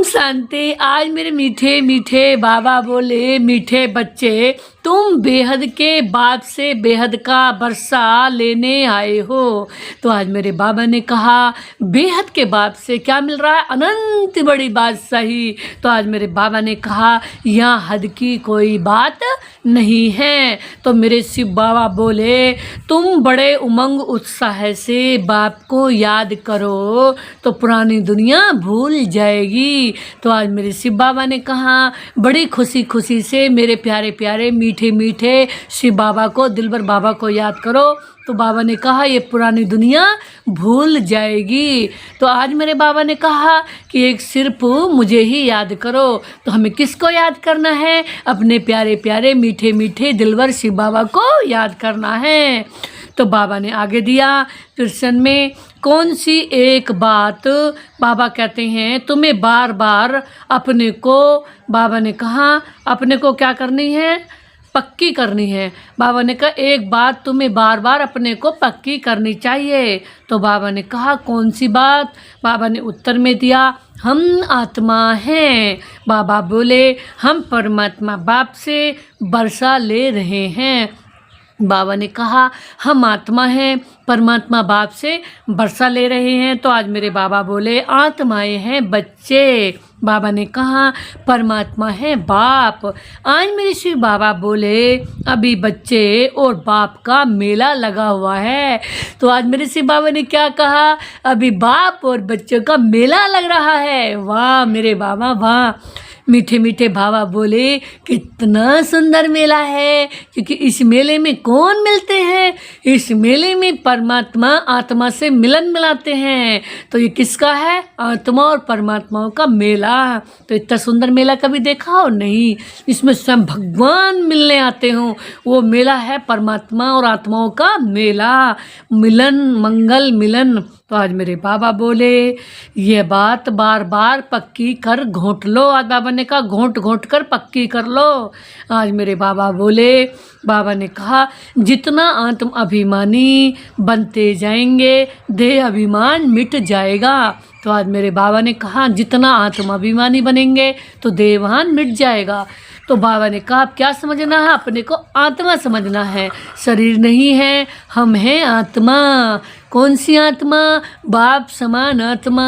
शांति। आज मेरे मीठे मीठे बाबा बोले, मीठे बच्चे तुम बेहद के बाप से बेहद का बरसा लेने आए हो। तो आज मेरे बाबा ने कहा बेहद के बाप से क्या मिल रहा है? अनंत बड़ी बात सही। तो आज मेरे बाबा ने कहा यहाँ हद की कोई बात नहीं है। तो मेरे शिव बाबा बोले तुम बड़े उमंग उत्साह से बाप को याद करो तो पुरानी दुनिया भूल जाएगी। तो आज मेरे शिव बाबा ने कहा बड़ी खुशी खुशी से मेरे प्यारे प्यारे मीठे मीठे शिव बाबा को, दिलबर बाबा को याद करो। तो बाबा ने कहा ये पुरानी दुनिया भूल जाएगी। तो आज मेरे बाबा ने कहा कि एक सिर्फ मुझे ही याद करो। तो हमें किसको याद करना है? अपने प्यारे प्यारे मीठे मीठे दिलबर शिव बाबा को याद करना है। तो बाबा ने आगे दिया प्रश्न में कौन सी एक बात बाबा कहते हैं तुम्हें बार बार अपने को, बाबा ने कहा अपने को क्या करनी है? पक्की करनी है। बाबा ने कहा एक बात तुम्हें बार बार अपने को पक्की करनी चाहिए। तो बाबा ने कहा कौन सी बात? बाबा ने उत्तर में दिया हम आत्मा हैं। बाबा बोले हम परमात्मा बाप से वर्षा ले रहे हैं। बाबा ने कहा हम आत्मा हैं, परमात्मा बाप से वर्षा ले रहे हैं। तो आज मेरे बाबा बोले आत्माएं हैं बच्चे। बाबा ने कहा परमात्मा है बाप। आज मेरे शिव बाबा बोले अभी बच्चे और बाप का मेला लगा हुआ है। तो आज मेरे शिव बाबा ने क्या कहा? अभी बाप और बच्चों का मेला लग रहा है। वाह मेरे बाबा वाह। मीठे मीठे बाबा बोले कितना सुंदर मेला है, क्योंकि इस मेले में कौन मिलते हैं? इस मेले में परमात्मा आत्मा से मिलन मिलाते हैं। तो ये किसका है? आत्मा और परमात्माओं का मेला। तो इतना सुंदर मेला कभी देखा हो? नहीं। इसमें स्वयं भगवान मिलने आते हों, वो मेला है परमात्मा और आत्माओं का मेला। मिलन मंगल मिलन। तो आज मेरे बाबा बोले ये बात बार बार पक्की कर घोंट लो। आज बाबा ने कहा घोंट घोंट कर पक्की कर लो। आज मेरे बाबा बोले, बाबा ने कहा जितना आत्म अभिमानी बनते जाएंगे देह अभिमान मिट जाएगा। तो आज मेरे बाबा ने कहा जितना आत्म अभिमानी बनेंगे तो देहभान मिट जाएगा। तो बाबा ने कहा क्या समझना है? अपने को आत्मा समझना है, शरीर नहीं है, हम हैं आत्मा। कौन सी आत्मा? बाप समान आत्मा।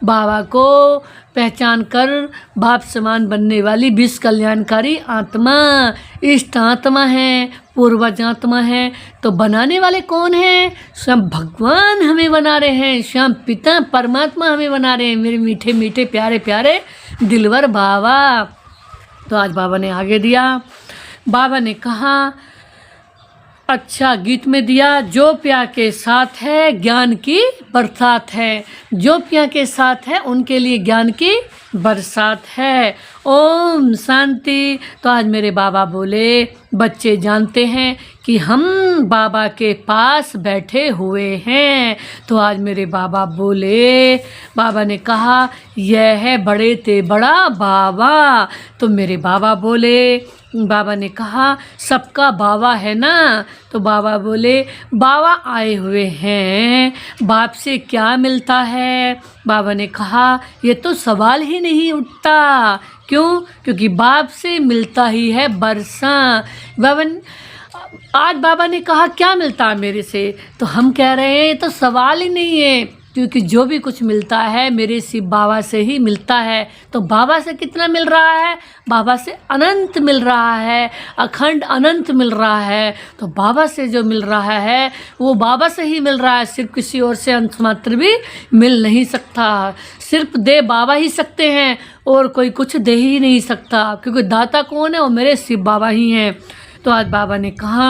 बाबा को पहचान कर बाप समान बनने वाली विश्व कल्याणकारी आत्मा इष्ट आत्मा है, पूर्वज आत्मा है। तो बनाने वाले कौन हैं? स्वयं भगवान हमें बना रहे हैं, स्वयं पिता परमात्मा हमें बना रहे हैं। मेरे मीठे मीठे प्यारे प्यारे दिलवर बाबा। तो आज बाबा ने आगे दिया। बाबा ने कहा अच्छा गीत में दिया जो प्या के साथ है ज्ञान की बरसात है। जो प्या के साथ है उनके लिए ज्ञान की बरसात है। ओम शांति। तो आज मेरे बाबा बोले बच्चे जानते हैं कि हम बाबा के पास बैठे हुए हैं। तो आज मेरे बाबा बोले, बाबा ने कहा यह है बड़े ते बड़ा बाबा। तो मेरे बाबा बोले, बाबा ने कहा सबका बाबा है ना? तो बाबा बोले बाबा आए हुए हैं, बाप से क्या मिलता है? बाबा ने कहा ये तो सवाल ही नहीं उठता। क्यों? क्योंकि बाप से मिलता ही है बरसा। आज बाबा ने कहा क्या मिलता है मेरे से? तो हम कह रहे हैं ये तो सवाल ही नहीं है, क्योंकि जो भी कुछ मिलता है मेरे शिव बाबा से ही मिलता है। तो बाबा से कितना मिल रहा है? बाबा से अनंत मिल रहा है, अखंड अनंत मिल रहा है। तो बाबा से जो मिल रहा है वो बाबा से ही मिल रहा है, सिर्फ किसी और से अंश मात्र भी मिल नहीं सकता। सिर्फ दे बाबा ही सकते हैं और कोई कुछ दे ही नहीं सकता, क्योंकि दाता कौन है? वो मेरे शिव बाबा ही हैं। तो आज बाबा ने कहा,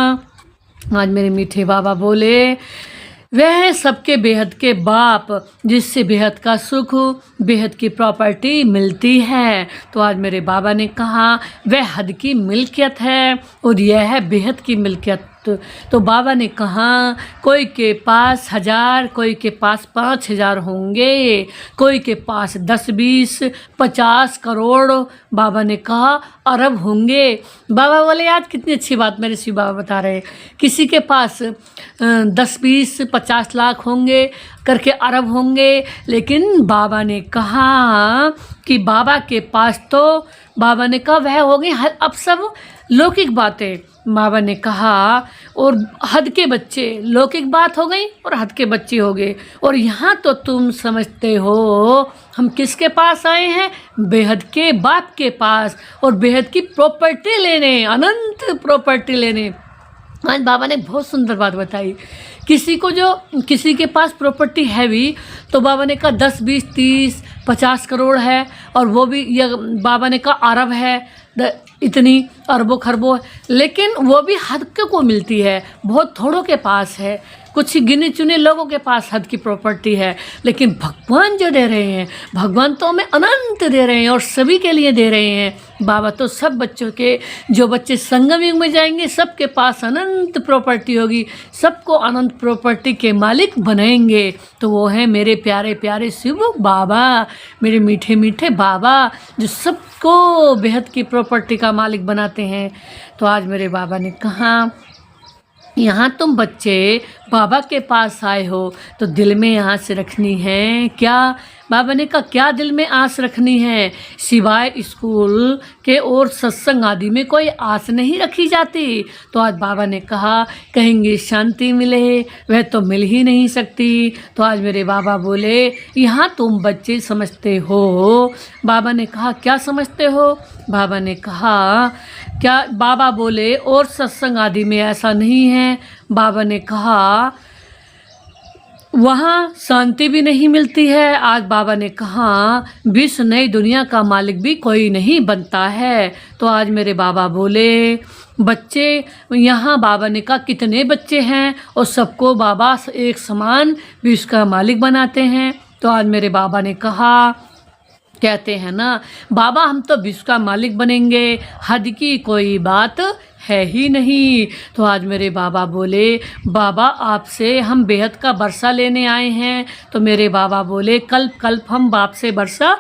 आज मेरे मीठे बाबा बोले वह है सबके बेहद के बाप जिससे बेहद का सुख बेहद की प्रॉपर्टी मिलती है। तो आज मेरे बाबा ने कहा वह हद की मिल्कियत है और यह है बेहद की मिल्कियत। तो बाबा ने कहा कोई के पास 1000, कोई के पास 5000 होंगे, कोई के पास 10, 20, 50 करोड़, बाबा ने कहा अरब होंगे। बाबा बोले आज कितनी अच्छी बात मेरे शिव बाबा बता रहे हैं। किसी के पास 10, 20, 50 लाख होंगे, करके अरब होंगे। लेकिन बाबा ने कहा कि बाबा के पास तो, बाबा ने कहा वह हो गई अब सब लौकिक बातें। बाबा ने कहा और हद के बच्चे, लौकिक बात हो गई और हद के बच्चे हो गए। और यहाँ तो तुम समझते हो हम किसके पास आए हैं? बेहद के बाप के पास, और बेहद की प्रॉपर्टी लेने, अनंत प्रॉपर्टी लेने। आज बाबा ने बहुत सुंदर बात बताई। किसी के पास प्रॉपर्टी है भी तो बाबा ने कहा 10, 20, 30, 50 करोड़ है, और वो भी ये बाबा ने कहा अरब है, इतनी अरबों खरबों, लेकिन वो भी हद को मिलती है, बहुत थोड़ों के पास है, कुछ ही गिने चुने लोगों के पास हद की प्रॉपर्टी है। लेकिन भगवान जो दे रहे हैं, भगवान तो हमें अनंत दे रहे हैं और सभी के लिए दे रहे हैं। बाबा तो सब बच्चों के, जो बच्चे संगम युग में जाएंगे सबके पास अनंत प्रॉपर्टी होगी, सबको अनंत प्रॉपर्टी के मालिक बनाएंगे। तो वो है मेरे प्यारे प्यारे शिव बाबा, मेरे मीठे मीठे बाबा, जो सबको बेहद की प्रॉपर्टी का मालिक बनाते हैं। तो आज मेरे बाबा ने कहा यहाँ तुम बच्चे बाबा के पास आए हो तो दिल में आस रखनी है क्या? बाबा ने कहा क्या दिल में आस रखनी है? सिवाय स्कूल के और सत्संग आदि में कोई आस नहीं रखी जाती। तो आज बाबा ने कहा कहेंगे शांति मिले, वह तो मिल ही नहीं सकती। तो आज मेरे बाबा बोले यहाँ तुम बच्चे समझते हो। बाबा ने कहा क्या समझते हो? बाबा ने कहा क्या? बाबा बोले और सत्संग आदि में ऐसा नहीं है। बाबा ने कहा वहाँ शांति भी नहीं मिलती है। आज बाबा ने कहा विश्व नई दुनिया का मालिक भी कोई नहीं बनता है। तो आज मेरे बाबा बोले बच्चे, यहाँ बाबा ने कहा कितने बच्चे हैं और सबको बाबा एक समान विश्व का मालिक बनाते हैं। तो आज मेरे बाबा ने कहा, कहते हैं ना बाबा हम तो विश्व का मालिक बनेंगे, हद की कोई बात है ही नहीं। तो आज मेरे बाबा बोले बाबा आपसे हम बेहद का वर्षा लेने आए हैं। तो मेरे बाबा बोले कल्प कल्प हम बाप से वर्षा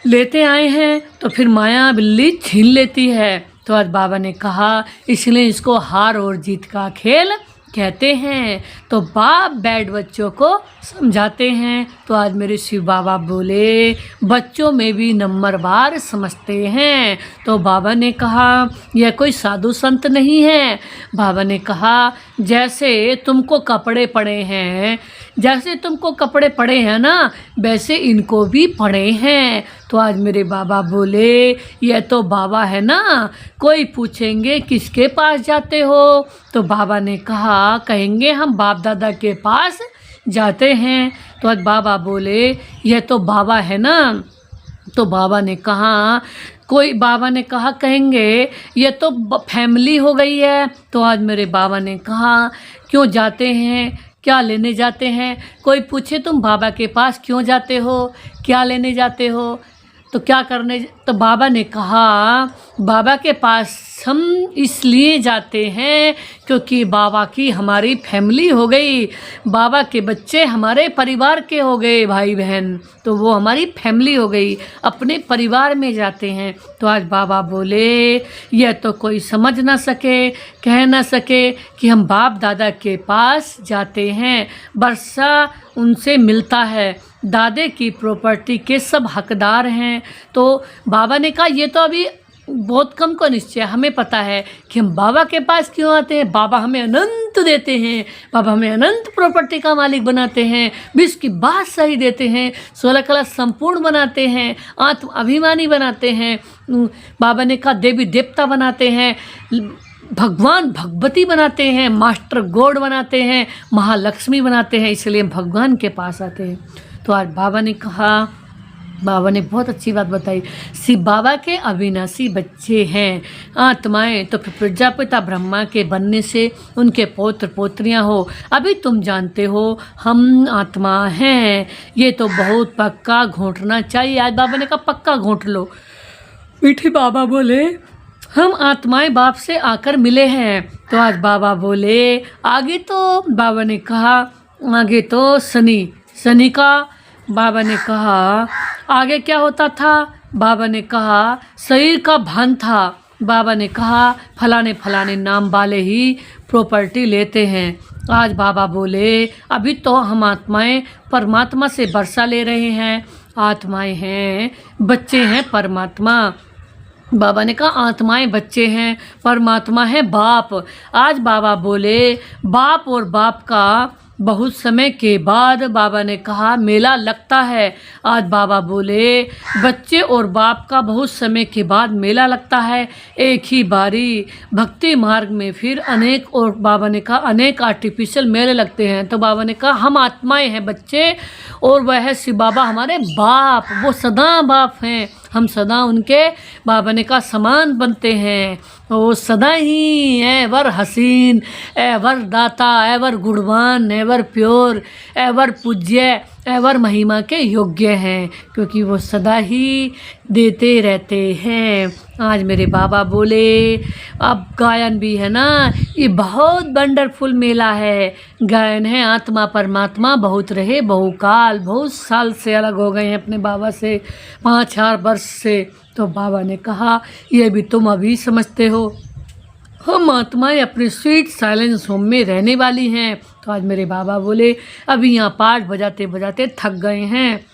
लेते आए हैं तो फिर माया बिल्ली छीन लेती है। तो आज बाबा ने कहा इसलिए इसको हार और जीत का खेल कहते हैं। तो बाप बैठ बच्चों को समझाते हैं। तो आज मेरे शिव बाबा बोले बच्चों में भी नंबरवार समझते हैं। तो बाबा ने कहा यह कोई साधु संत नहीं है। बाबा ने कहा जैसे तुमको कपड़े पड़े हैं, जैसे तुमको कपड़े पड़े हैं ना, वैसे इनको भी पड़े हैं। तो आज मेरे बाबा बोले यह तो बाबा है ना, कोई पूछेंगे किसके पास जाते हो? तो बाबा ने कहा कहेंगे हम बाप दादा के पास जाते हैं। तो आज बाबा बोले यह तो बाबा है ना। तो बाबा ने कहा कहेंगे ये तो फैमिली हो गई है। तो आज मेरे बाबा ने कहा क्यों जाते हैं, क्या लेने जाते हैं? कोई पूछे तुम बाबा के पास क्यों जाते हो, क्या लेने जाते हो, तो क्या करने? तो बाबा ने कहा बाबा के पास हम इसलिए जाते हैं क्योंकि बाबा की हमारी फैमिली हो गई, बाबा के बच्चे हमारे परिवार के हो गए भाई बहन, तो वो हमारी फैमिली हो गई, अपने परिवार में जाते हैं। तो आज बाबा बोले यह तो कोई समझ ना सके, कह ना सके कि हम बाप दादा के पास जाते हैं, वर्षा उनसे मिलता है, दादे की प्रॉपर्टी के सब हकदार हैं। तो बाबा ने कहा ये तो अभी बहुत कम को निश्चय, हमें पता है कि हम बाबा के पास क्यों आते हैं। बाबा हमें अनंत देते हैं, बाबा हमें अनंत प्रॉपर्टी का मालिक बनाते हैं, विश्व की बात सही देते हैं, 16 कला संपूर्ण बनाते हैं, आत्म अभिमानी बनाते हैं। बाबा ने कहा देवी देवता बनाते हैं, भगवान भगवती बनाते हैं, मास्टर गॉड बनाते हैं, महालक्ष्मी बनाते हैं, इसलिए हम भगवान के पास आते हैं। तो आज बाबा ने कहा, बाबा ने बहुत अच्छी बात बताई, शिव बाबा के अविनाशी बच्चे हैं आत्माएं, तो फिर प्रजापिता ब्रह्मा के बनने से उनके पौत्र पोत्रियां हो। अभी तुम जानते हो हम आत्मा हैं, ये तो बहुत पक्का घोंटना चाहिए। आज बाबा ने कहा पक्का घोंट लो। मीठे बाबा बोले हम आत्माएं बाप से आकर मिले हैं। तो आज बाबा बोले आगे, तो बाबा ने कहा आगे तो शनि का, बाबा ने कहा आगे क्या होता था? बाबा ने कहा शरीर का भान था। बाबा ने कहा फलाने फलाने नाम वाले ही प्रॉपर्टी लेते हैं, आज बाबा बोले अभी तो हम आत्माएं परमात्मा से वर्षा ले रहे हैं। आत्माएं हैं, बच्चे हैं परमात्मा। बाबा ने कहा आत्माएं बच्चे हैं, परमात्मा है बाप। आज बाबा बोले बाप और बाप का बहुत समय के बाद बाबा ने कहा मेला लगता है। आज बाबा बोले बच्चे और बाप का बहुत समय के बाद मेला लगता है, एक ही बारी भक्ति मार्ग में फिर अनेक, और बाबा ने कहा अनेक आर्टिफिशियल मेले लगते हैं। तो बाबा ने कहा हम आत्माएं हैं बच्चे, और वह है शिव बाबा हमारे बाप, वो सदा बाप हैं, हम सदा उनके बाबा ने कहा समान बनते हैं। वो सदा ही एवर हसीन, एवर दाता, एवर गुणवान, एवर प्योर, एवर पूज्य, एवर महिमा के योग्य हैं, क्योंकि वो सदा ही देते रहते हैं। आज मेरे बाबा बोले अब गायन भी है ना, ये बहुत वंडरफुल मेला है। गायन है आत्मा परमात्मा बहुत रहे बहुकाल, बहुत साल से अलग हो गए हैं अपने बाबा से, 5,000 वर्ष से। तो बाबा ने कहा ये भी तुम अभी समझते हो, हम आत्माएं अपने स्वीट साइलेंस होम में रहने वाली हैं। तो आज मेरे बाबा बोले अभी यहाँ पाठ बजाते बजाते थक गए हैं।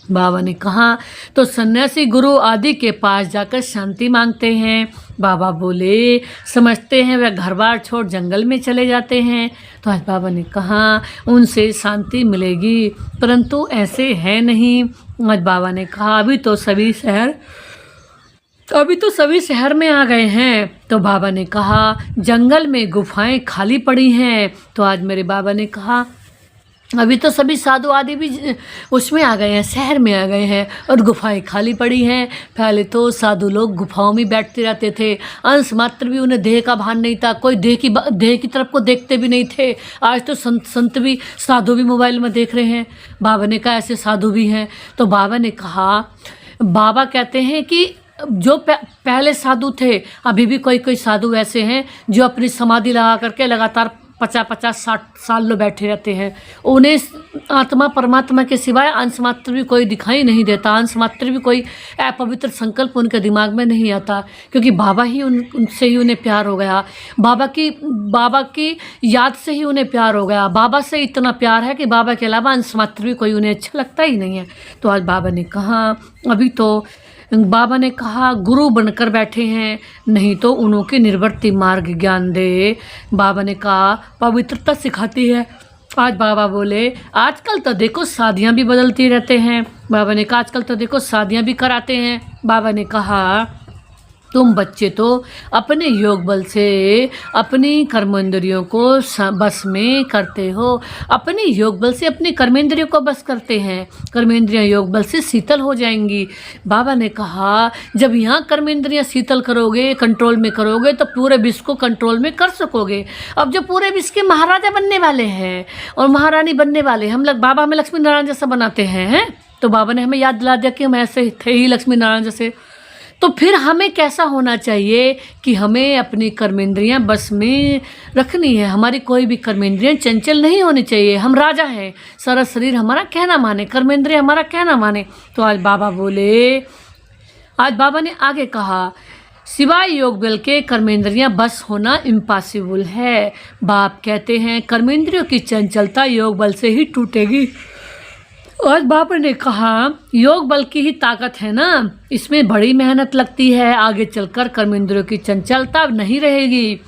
बाबा ने कहा तो सन्यासी गुरु आदि के पास जाकर शांति मांगते हैं। बाबा बोले समझते हैं वह घर बार छोड़ जंगल में चले जाते हैं। तो आज बाबा ने कहा उनसे शांति मिलेगी, परंतु ऐसे है नहीं। आज बाबा ने कहा अभी तो सभी शहर में आ गए हैं। तो बाबा ने कहा जंगल में गुफाएं खाली पड़ी हैं। तो आज मेरे बाबा ने कहा अभी तो सभी साधु आदि भी उसमें आ गए हैं, शहर में आ गए हैं, और गुफाएं खाली पड़ी हैं। पहले तो साधु लोग गुफाओं में बैठते रहते थे, अंश मात्र भी उन्हें देह का भान नहीं था, कोई देह की तरफ को देखते भी नहीं थे। आज तो संत भी साधु भी मोबाइल में देख रहे हैं। बाबा ने कहा ऐसे साधु भी हैं। तो बाबा ने कहा बाबा कहते हैं कि जो पहले साधु थे, अभी भी कोई साधु ऐसे हैं जो अपनी समाधि लगा करके लगातार 50-60 साल लो बैठे रहते हैं। उन्हें आत्मा परमात्मा के सिवाय अंश मात्र भी कोई दिखाई नहीं देता, अंश मात्र भी कोई अपवित्र संकल्प उनके दिमाग में नहीं आता, क्योंकि बाबा ही उनसे ही उन्हें प्यार हो गया, बाबा की याद से ही उन्हें प्यार हो गया। बाबा से इतना प्यार है कि बाबा के अलावा अंश मात्र भी कोई उन्हें अच्छा लगता ही नहीं है। तो आज बाबा ने कहा अभी तो बाबा ने कहा गुरु बनकर बैठे हैं, नहीं तो उन्होंने निर्वर्ती मार्ग ज्ञान दे। बाबा ने कहा पवित्रता सिखाती है। आज बाबा बोले आजकल तो देखो शादियां भी बदलती रहते हैं। बाबा ने कहा आजकल तो देखो शादियां भी कराते हैं। बाबा ने कहा तुम बच्चे तो अपने योग बल से अपनी कर्मेंद्रियों को बस में करते हो, अपने योग बल से अपनी कर्मेंद्रियों को बस करते हैं, कर्मेंद्रियां योग बल से शीतल हो जाएंगी। बाबा ने कहा जब यहाँ कर्मेंद्रियां शीतल करोगे, कंट्रोल में करोगे, तो पूरे विश्व को कंट्रोल में कर सकोगे। अब जो पूरे विश्व के महाराजा बनने वाले हैं और महारानी बनने वाले, हम लोग बाबा हमें लक्ष्मी नारायण जैसा बनाते हैं, तो बाबा ने हमें याद दिला दिया कि हम ऐसे थे ही लक्ष्मी नारायण जैसे। तो फिर हमें कैसा होना चाहिए कि हमें अपनी कर्मेंद्रियां बस में रखनी है, हमारी कोई भी कर्मेंद्रियां चंचल नहीं होनी चाहिए। हम राजा हैं, सारा शरीर हमारा कहना माने, कर्मेंद्रिय हमारा कहना माने। तो आज बाबा ने आगे कहा सिवाय योग बल के कर्मेंद्रियां बस होना इम्पॉसिबल है। बाप कहते हैं कर्मेंद्रियों की चंचलता योग बल से ही टूटेगी। आज बाबा ने कहा योग बल की ही ताकत है ना, इसमें बड़ी मेहनत लगती है, आगे चलकर कर्मेंद्रियों की चंचलता नहीं रहेगी।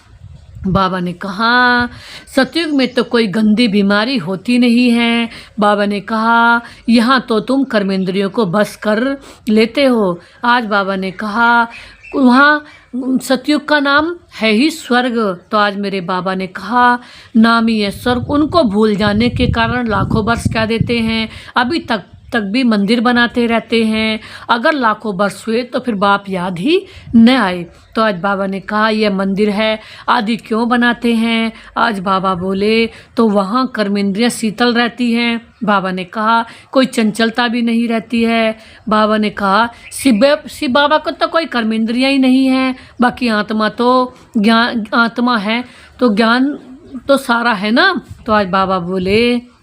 बाबा ने कहा सतयुग में तो कोई गंदी बीमारी होती नहीं है। बाबा ने कहा यहाँ तो तुम कर्मेंद्रियों को बस कर लेते हो। आज बाबा ने कहा वहाँ सतयुग का नाम है ही स्वर्ग। तो आज मेरे बाबा ने कहा नाम ही है स्वर्ग। उनको भूल जाने के कारण लाखों वर्ष कह देते हैं, अभी तक भी मंदिर बनाते रहते हैं। अगर लाखों वर्ष हुए तो फिर बाप याद ही न आए। तो आज बाबा ने कहा यह मंदिर है, आदि क्यों बनाते हैं। आज बाबा बोले तो वहाँ कर्मेंद्रियाँ शीतल रहती हैं। बाबा ने कहा कोई चंचलता भी नहीं रहती है। बाबा ने कहा शिव बाबा को तो कोई कर्मेंद्रियाँ ही नहीं है, बाकी आत्मा तो ज्ञान आत्मा है, तो ज्ञान तो सारा है ना। तो आज बाबा बोले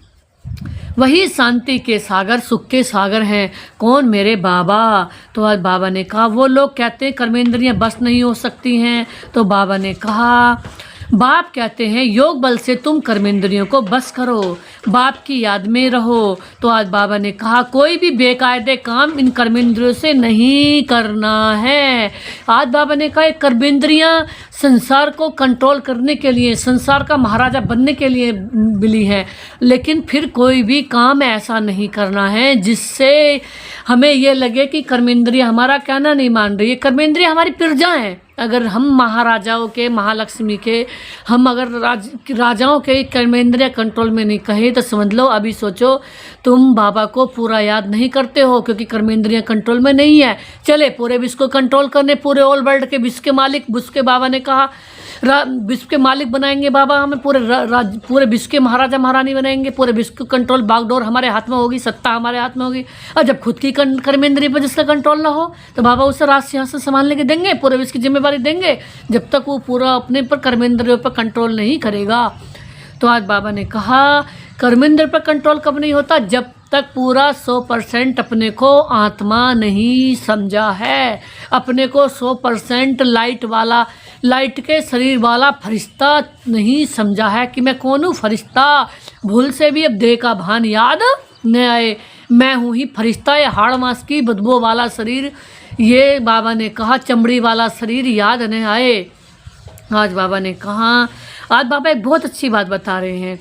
वही शांति के सागर, सुख के सागर हैं। कौन मेरे बाबा। तो आज बाबा ने कहा वो लोग कहते हैं कर्मेंद्रियां बस नहीं हो सकती हैं। तो बाबा ने कहा बाप कहते हैं योग बल से तुम कर्मेंद्रियों को बस करो, बाप की याद में रहो। तो आज बाबा ने कहा कोई भी बेकायदे काम इन कर्मेंद्रियों से नहीं करना है। आज बाबा ने कहा ये कर्मेंद्रियां संसार को कंट्रोल करने के लिए, संसार का महाराजा बनने के लिए मिली है, लेकिन फिर कोई भी काम ऐसा नहीं करना है जिससे हमें ये लगे कि कर्मेंद्रिय हमारा कहना नहीं मान रही है। कर्मेंद्रिय हमारी प्रजा हैं। अगर हम महाराजाओं के, महालक्ष्मी के, हम अगर राजाओं के कर्मेंद्रिय कंट्रोल में नहीं कहे तो समझ लो अभी सोचो तुम बाबा को पूरा याद नहीं करते हो, क्योंकि कर्मेंद्रिय कंट्रोल में नहीं है। चले पूरे विश्व को कंट्रोल करने, पूरे ऑल वर्ल्ड के विश्व के मालिक, विश्व के बाबा ने कहा विश्व के मालिक बनाएंगे बाबा हमें, पूरे विश्व के महाराजा महारानी बनाएंगे, पूरे विश्व को कंट्रोल बागडोर हमारे हाथ में होगी, सत्ता हमारे हाथ में होगी। और जब खुद की कर्मेंद्रिय पर जिसका कंट्रोल ना हो तो बाबा उसे राज सिंहासन संभालने के देंगे, पूरे विश्व की जिम्मेवारी देंगे, जब तक वो पूरा अपने पर कर्मेंद्रियों पर कंट्रोल नहीं करेगा। तो आज बाबा ने कहा कर्मेंद्र पर कंट्रोल कब नहीं होता, जब तक पूरा 100% अपने को आत्मा नहीं समझा है, अपने को 100% लाइट के शरीर वाला फरिश्ता नहीं समझा है कि मैं कौन हूँ फरिश्ता। भूल से भी अब देह का भान याद न आए, मैं हूँ ही फरिश्ता। ये हाड़ मांस की बदबू वाला शरीर, ये बाबा ने कहा चमड़ी वाला शरीर याद न आए। आज बाबा ने कहा, आज बाबा एक बहुत अच्छी बात बता रहे हैं,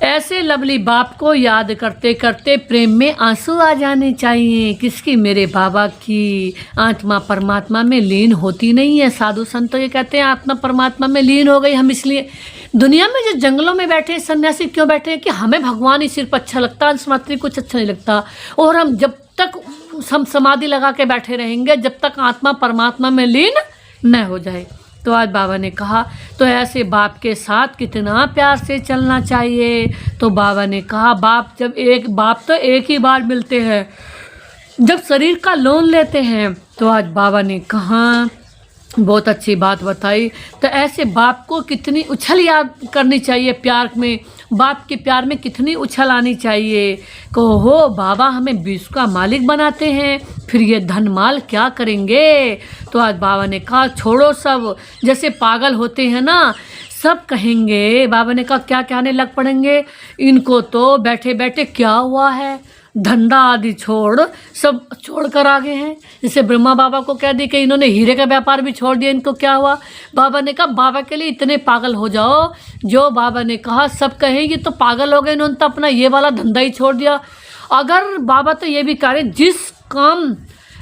ऐसे लवली बाप को याद करते करते प्रेम में आंसू आ जाने चाहिए। किसकी? मेरे बाबा की। आत्मा परमात्मा में लीन होती नहीं है। साधु संत तो ये कहते हैं आत्मा परमात्मा में लीन हो गई। हम इसलिए दुनिया में जो जंगलों में बैठे हैं सन्यासी क्यों बैठे हैं कि हमें भगवान ही सिर्फ अच्छा लगता है, अंशमात्री कुछ अच्छा नहीं लगता। और हम जब तक हम समाधि लगा के बैठे रहेंगे जब तक आत्मा परमात्मा में लीन न हो जाए। तो आज बाबा ने कहा तो ऐसे बाप के साथ कितना प्यार से चलना चाहिए। तो बाबा ने कहा बाप तो एक ही बार मिलते हैं जब शरीर का लोन लेते हैं। तो आज बाबा ने कहा बहुत अच्छी बात बताई। तो ऐसे बाप को कितनी उछल याद करनी चाहिए प्यार में, बाप के प्यार में कितनी उछल आनी चाहिए। कहो बाबा हमें विश्व का मालिक बनाते हैं, फिर ये धन माल क्या करेंगे। तो आज बाबा ने कहा छोड़ो सब, जैसे पागल होते हैं ना सब कहेंगे। बाबा ने कहा क्या कहने लग पड़ेंगे, इनको तो बैठे बैठे क्या हुआ है, धंधा आदि सब छोड़ कर आ गए हैं। जैसे ब्रह्मा बाबा को कह दी कि इन्होंने हीरे का व्यापार भी छोड़ दिया, इनको क्या हुआ। बाबा ने कहा बाबा के लिए इतने पागल हो जाओ, जो बाबा ने कहा सब कहेंगे तो पागल हो गए, इन्होंने तो अपना ये वाला धंधा ही छोड़ दिया। अगर बाबा तो ये भी कह रहे जिस काम,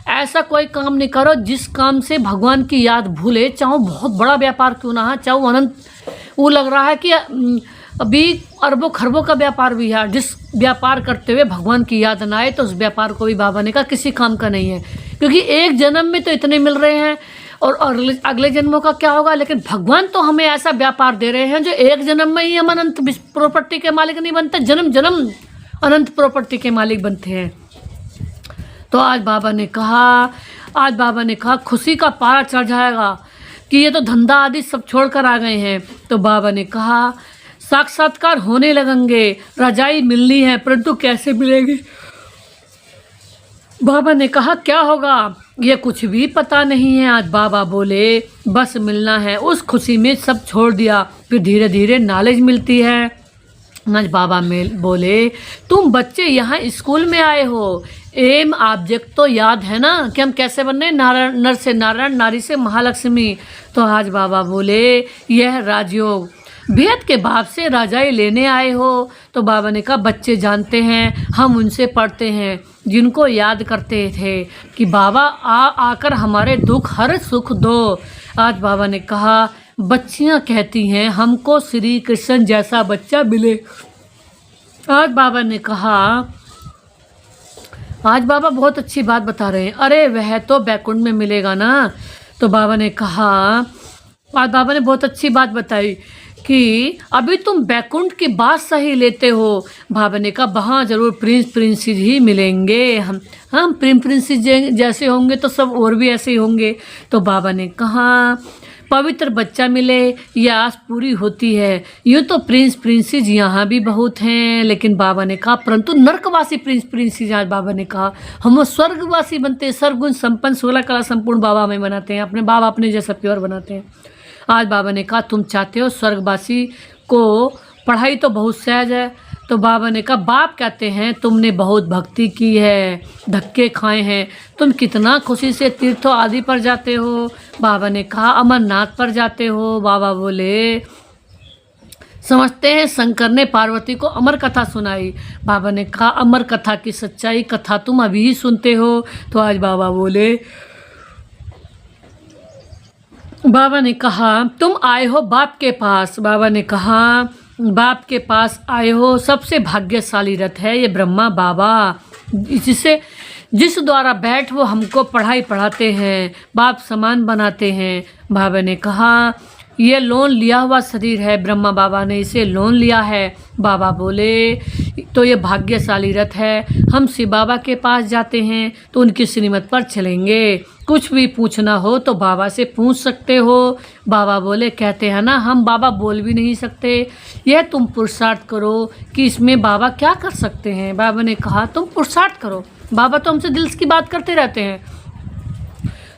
ऐसा कोई काम नहीं करो जिस काम से भगवान की याद भूले, चाहे बहुत बड़ा व्यापार क्यों ना है, चाहे वो अनंत, वो लग रहा है कि अभी अरबों खरबों का व्यापार भी है, जिस व्यापार करते हुए भगवान की याद ना आए तो उस व्यापार को भी बाबा ने कहा किसी काम का नहीं है। क्योंकि एक जन्म में तो इतने मिल रहे हैं और अगले जन्मों का क्या होगा। लेकिन भगवान तो हमें ऐसा व्यापार दे रहे हैं जो एक जन्म में ही हम अनंत प्रॉपर्टी के मालिक नहीं बनते, जन्म जन्म अनंत प्रॉपर्टी के मालिक बनते हैं। तो आज बाबा ने कहा खुशी का पारा चढ़ जाएगा कि ये तो धंधा आदि सब छोड़ कर आ गए हैं। तो बाबा ने कहा साक्षात्कार होने लगेंगे, रजाई मिलनी है, परंतु कैसे मिलेगी। बाबा ने कहा क्या होगा ये कुछ भी पता नहीं है। आज बाबा बोले बस मिलना है, उस खुशी में सब छोड़ दिया, फिर धीरे धीरे नॉलेज मिलती है। आज बाबा बोले तुम बच्चे यहाँ स्कूल में आए हो, एम ऑब्जेक्ट तो याद है ना कि हम कैसे बनने, नर से नारायण, नारी से महालक्ष्मी। तो आज बाबा बोले यह राजयोग, बेहद के बाप से राजाई लेने आए हो। तो बाबा ने कहा बच्चे जानते हैं, हम उनसे पढ़ते हैं जिनको याद करते थे कि बाबा आकर हमारे दुख हर सुख दो। आज बाबा ने कहा बच्चियां कहती हैं हमको श्री कृष्ण जैसा बच्चा मिले। आज बाबा ने कहा, आज बाबा बहुत अच्छी बात बता रहे हैं, अरे वह तो बैकुंठ में मिलेगा ना। तो बाबा ने कहा, आज बाबा ने बहुत अच्छी बात बताई कि अभी तुम बैकुंठ की बात सही लेते हो। बाबा ने कहा वहाँ जरूर प्रिंसेस ही मिलेंगे, हम प्रिंसेस जैसे होंगे तो सब और भी ऐसे ही होंगे। तो बाबा ने कहा पवित्र बच्चा मिले यह आस पूरी होती है। यूँ तो प्रिंसेस यहाँ भी बहुत हैं, लेकिन बाबा ने कहा परंतु नरकवासी प्रिंसेस, आज बाबा ने कहा हम स्वर्गवासी बनते हैं, सर्वगुण संपन्न 16 कला संपूर्ण बाबा हमें बनाते हैं, अपने बाबा अपने जैसा प्योर बनाते हैं। आज बाबा ने कहा तुम चाहते हो स्वर्गवासी को, पढ़ाई तो बहुत सहज है। तो बाबा ने कहा बाप कहते हैं तुमने बहुत भक्ति की है, धक्के खाए हैं, तुम कितना खुशी से तीर्थों आदि पर जाते हो। बाबा ने कहा अमरनाथ पर जाते हो। बाबा बोले समझते हैं शंकर ने पार्वती को अमर कथा सुनाई। बाबा ने कहा अमर कथा की सच्चाई कथा तुम अभी ही सुनते हो। तो आज बाबा बोले, बाबा ने कहा तुम आए हो बाप के पास। बाबा ने कहा बाप के पास आए हो, सबसे भाग्यशाली रथ है ये ब्रह्मा बाबा, जिस द्वारा बैठ वो हमको पढ़ाई पढ़ाते हैं, बाप समान बनाते हैं। बाबा ने कहा ये लोन लिया हुआ शरीर है, ब्रह्मा बाबा ने इसे लोन लिया है। बाबा बोले तो ये भाग्यशाली रथ है, हम शिव बाबा के पास जाते हैं तो उनकी श्रीमत पर चलेंगे, कुछ भी पूछना हो तो बाबा से पूछ सकते हो। बाबा बोले कहते हैं ना हम बाबा बोल भी नहीं सकते, यह तुम पुरुषार्थ करो कि इसमें बाबा क्या कर सकते हैं। बाबा ने कहा तुम पुरुषार्थ करो, बाबा तो हमसे दिल की बात करते रहते हैं।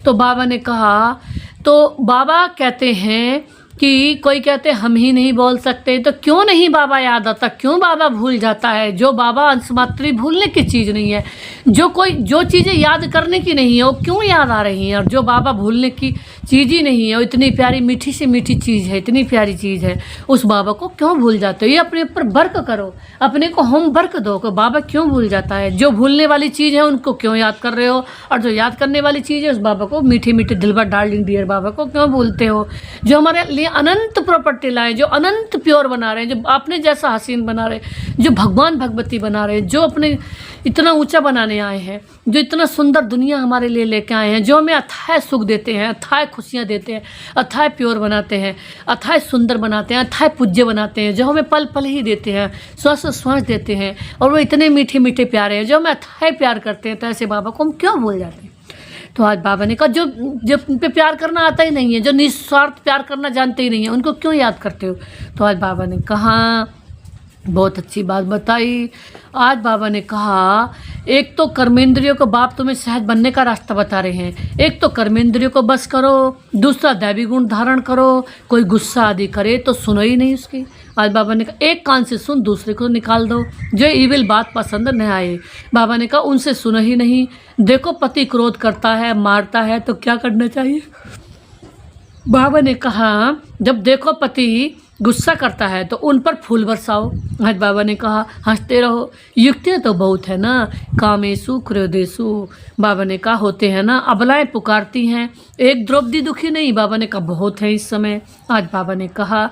तो बाबा ने कहा तो बाबा कहते हैं कि कोई कहते हम ही नहीं बोल सकते, तो क्यों नहीं बाबा याद आता, क्यों बाबा भूल जाता है। जो बाबा अंशमात्री भूलने की चीज़ नहीं है, जो चीज़ें याद करने की नहीं है वो क्यों याद आ रही हैं, और जो बाबा भूलने की चीज़ ही नहीं है, वो इतनी प्यारी मीठी से मीठी चीज़ है, इतनी प्यारी चीज़ है, उस बाबा को क्यों भूल जाते हो। ये अपने ऊपर वर्क करो, अपने को होमवर्क दो कि बाबा क्यों भूल जाता है। जो भूलने वाली चीज़ है उनको क्यों याद कर रहे हो, और जो याद करने वाली चीज़ है उस बाबा को मीठी मीठी दिल भर डार्लिंग डियर बाबा को क्यों भूलते हो। जो हमारे लिए अनंत प्रॉपर्टी लाए, जो अनंत प्योर बना रहे हैं, जो अपने जैसा हसीन बना रहे हैं, जो भगवान भगवती बना रहे हैं, जो अपने इतना ऊंचा बनाने आए हैं, जो इतना सुंदर दुनिया हमारे लिए लेके आए हैं, जो हमें अथाह सुख देते हैं, अथाह खुशियाँ देते हैं, अथाह प्योर बनाते हैं, अथाह सुंदर बनाते हैं, अथाह पूज्य बनाते हैं, जो हमें पल पल ही देते हैं, श्वास श्वास देते हैं, और वो इतने मीठे मीठे प्यारे हैं, जो हमें अथाह प्यार करते हैं। तो ऐसे बाबा को हम क्यों भूल जाते हैं। तो आज बाबा ने कहा जो पे प्यार करना आता ही नहीं है, जो निस्वार्थ प्यार करना जानते ही नहीं है, उनको क्यों याद करते हो। तो आज बाबा ने कहा बहुत अच्छी बात बताई। आज बाबा ने कहा एक तो कर्मेंद्रियों को बाप तुम्हें सहज बनने का रास्ता बता रहे हैं, एक तो कर्मेंद्रियों को बस करो, दूसरा दैवी गुण धारण करो, कोई गुस्सा आदि करे तो सुनो ही नहीं उसकी। आज बाबा ने कहा एक कान से सुन दूसरे को निकाल दो, जो ईविल बात पसंद न आए। बाबा ने कहा उनसे सुनो ही नहीं। देखो पति क्रोध करता है, मारता है तो क्या करना चाहिए। बाबा ने कहा जब देखो पति गुस्सा करता है तो उन पर फूल बरसाओ। आज बाबा ने कहा हंसते रहो। युक्तियाँ तो बहुत है ना, कामेशु क्रोधेशु। बाबा ने कहा होते हैं ना, अबलाएं पुकारती हैं, एक द्रौपदी दुखी नहीं। बाबा ने कहा बहुत है इस समय। आज बाबा ने कहा